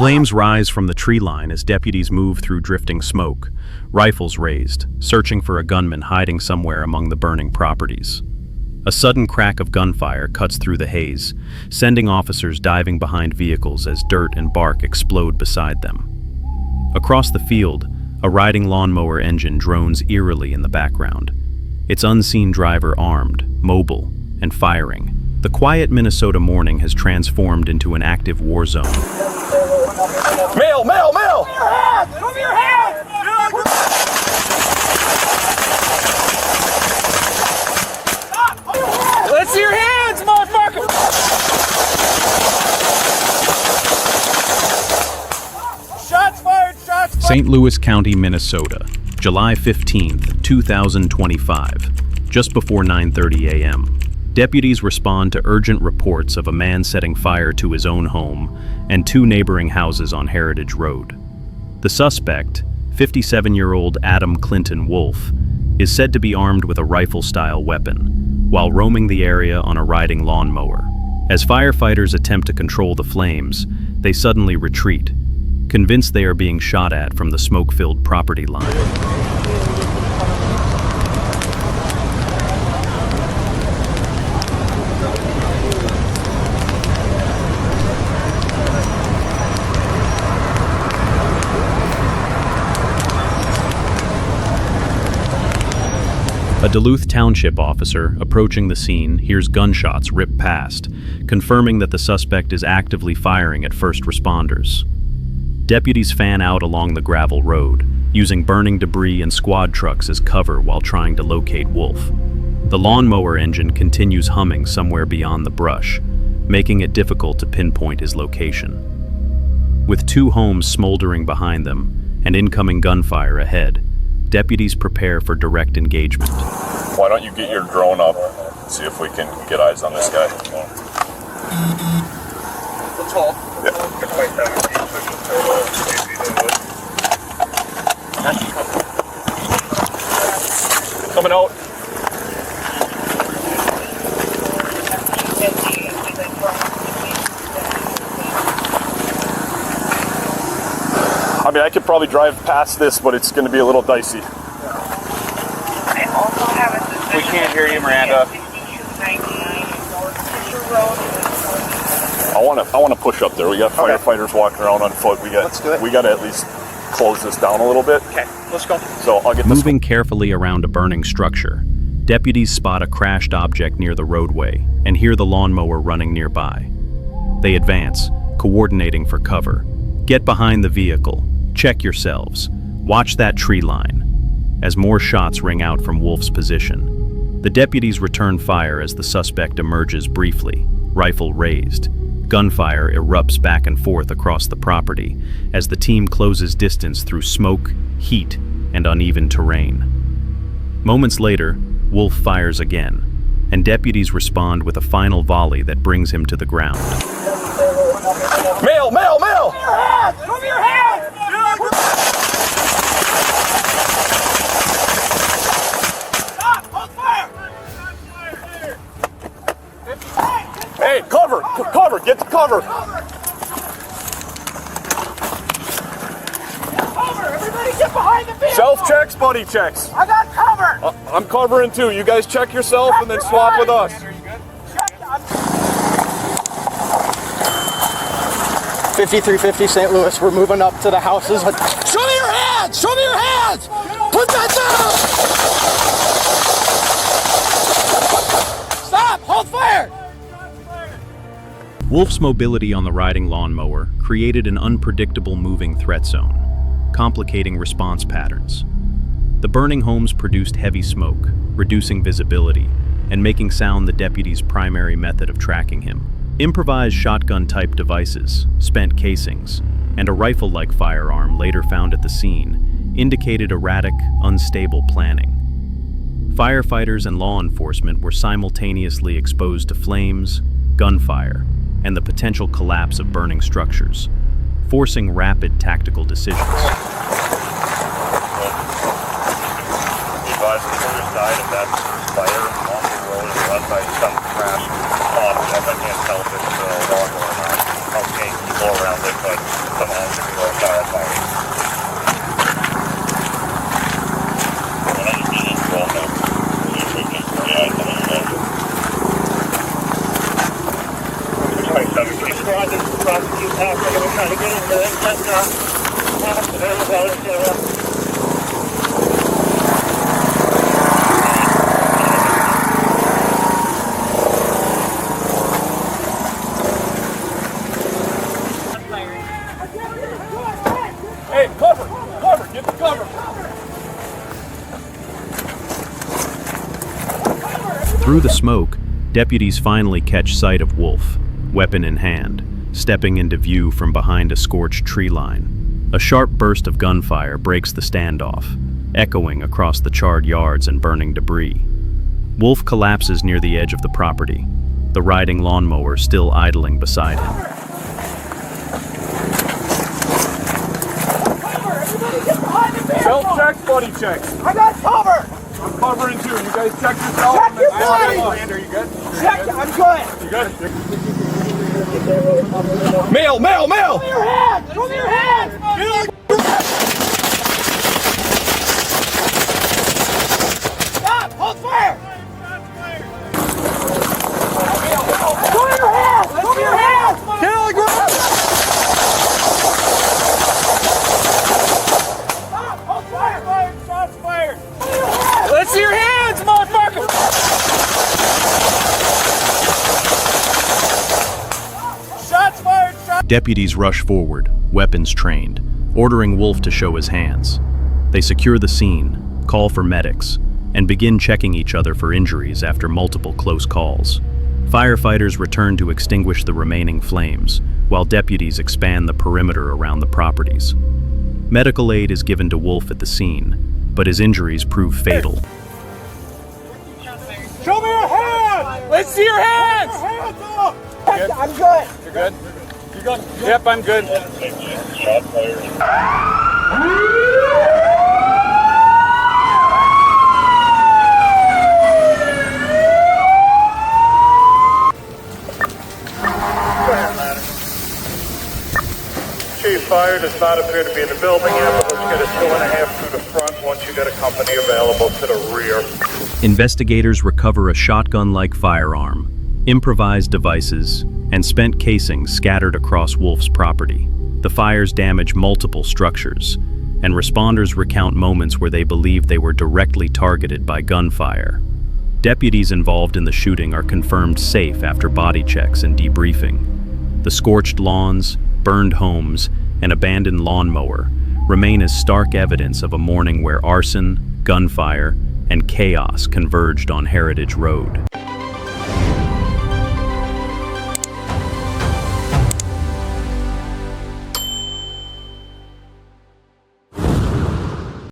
Flames rise from the tree line as deputies move through drifting smoke, rifles raised, searching for a gunman hiding somewhere among the burning properties. A sudden crack of gunfire cuts through the haze, sending officers diving behind vehicles as dirt and bark explode beside them. Across the field, a riding lawnmower engine drones eerily in the background, its unseen driver armed, mobile, and firing. The quiet Minnesota morning has transformed into an active war zone. Mail! Mail! Mail! Move your hands! Let's see your hands, motherfucker! Shots fired! Shots fired! St. Louis County, Minnesota, July 15th, 2025, just before 9:30 a.m. Deputies respond to urgent reports of a man setting fire to his own home and two neighboring houses on Heritage Road. The suspect, 57-year-old Adam Clinton Wolf, is said to be armed with a rifle-style weapon while roaming the area on a riding lawnmower. As firefighters attempt to control the flames, they suddenly retreat, convinced they are being shot at from the smoke-filled property line. A Duluth Township officer approaching the scene hears gunshots rip past, confirming that the suspect is actively firing at first responders. Deputies fan out along the gravel road, using burning debris and squad trucks as cover while trying to locate Wolf. The lawnmower engine continues humming somewhere beyond the brush, making it difficult to pinpoint his location. With two homes smoldering behind them and incoming gunfire ahead, deputies prepare for direct engagement. Why don't you get your drone up, see if we can get eyes on this guy. Let's hold. Coming out. I mean, I could probably drive past this, but it's going to be a little dicey. We can't hear you, Miranda. I want to push up there. We got firefighters walking around on foot. Let's do it. We got to at least close this down a little bit. Okay, let's go. So I'll get this. Moving carefully around a burning structure, deputies spot a crashed object near the roadway and hear the lawnmower running nearby. They advance, coordinating for cover. Get behind the vehicle. Check yourselves. Watch that tree line. As more shots ring out from Wolf's position, the deputies return fire as the suspect emerges briefly, rifle raised. Gunfire erupts back and forth across the property as the team closes distance through smoke, heat, and uneven terrain. Moments later, Wolf fires again, and deputies respond with a final volley that brings him to the ground. Mail! Mail! Mail! Move your hands! Stop! Hold fire! Hey, cover! Cover! Get to cover! Cover! Everybody get behind the vehicle! Self checks, buddy checks. I got cover! I'm covering too. You guys check yourself and then swap with us. 5350 St. Louis, we're moving up to the houses. Show me your hands! Show me your hands! Put that down! Stop! Hold fire! Wolf's mobility on the riding lawnmower created an unpredictable moving threat zone, complicating response patterns. The burning homes produced heavy smoke, reducing visibility, and making sound the deputy's primary method of tracking him. Improvised shotgun-type devices, spent casings, and a rifle-like firearm later found at the scene indicated erratic, unstable planning. Firefighters and law enforcement were simultaneously exposed to flames, gunfire, and the potential collapse of burning structures, forcing rapid tactical decisions. Be advised on the other side of that fire on the road, the left side, some crash on it. I can't tell if it's a lawnmower or not. Okay, people around it, but some homes are more firefighters. When I see it, well, no. Usually just please prosecute after they were trying to get into it. That's Hey, cover, get the cover. Through the smoke, deputies finally catch sight of Wolf, weapon in hand, stepping into view from behind a scorched tree line. A sharp burst of gunfire breaks the standoff, echoing across the charred yards and burning debris. Wolf collapses near the edge of the property, the riding lawnmower still idling beside him. Everybody get behind the vehicle! Self-check, buddy checks. I got cover! I'm covering too. You guys check yourself. Check your body! Are you good? Check, I'm good! You good? Mail! Show me your hands! Show me your hands! Stop! Hold fire! Show me your hands! Show me your hands! Stop! Hold fire! Shots fired! Show me your hands! Let's see your hands, motherfucker! Shots fired! Deputies rush forward, weapons trained, ordering Wolf to show his hands. They secure the scene, call for medics, and begin checking each other for injuries after multiple close calls. Firefighters return to extinguish the remaining flames, while deputies expand the perimeter around the properties. Medical aid is given to Wolf at the scene, but his injuries prove fatal. Show me your hands! Let's see your hands! Hands up! I'm good! You're good? You good? Yep, I'm good. shot fired. Chief, fire does not appear to be in the building yet, but let's get a 2.5 through the front once you get a company available to the rear. Investigators recover a shotgun-like firearm, improvised devices, and spent casings scattered across Wolf's property. The fires damage multiple structures, and responders recount moments where they believed they were directly targeted by gunfire. Deputies involved in the shooting are confirmed safe after body checks and debriefing. The scorched lawns, burned homes, and abandoned lawnmower remain as stark evidence of a morning where arson, gunfire, and chaos converged on Heritage Road.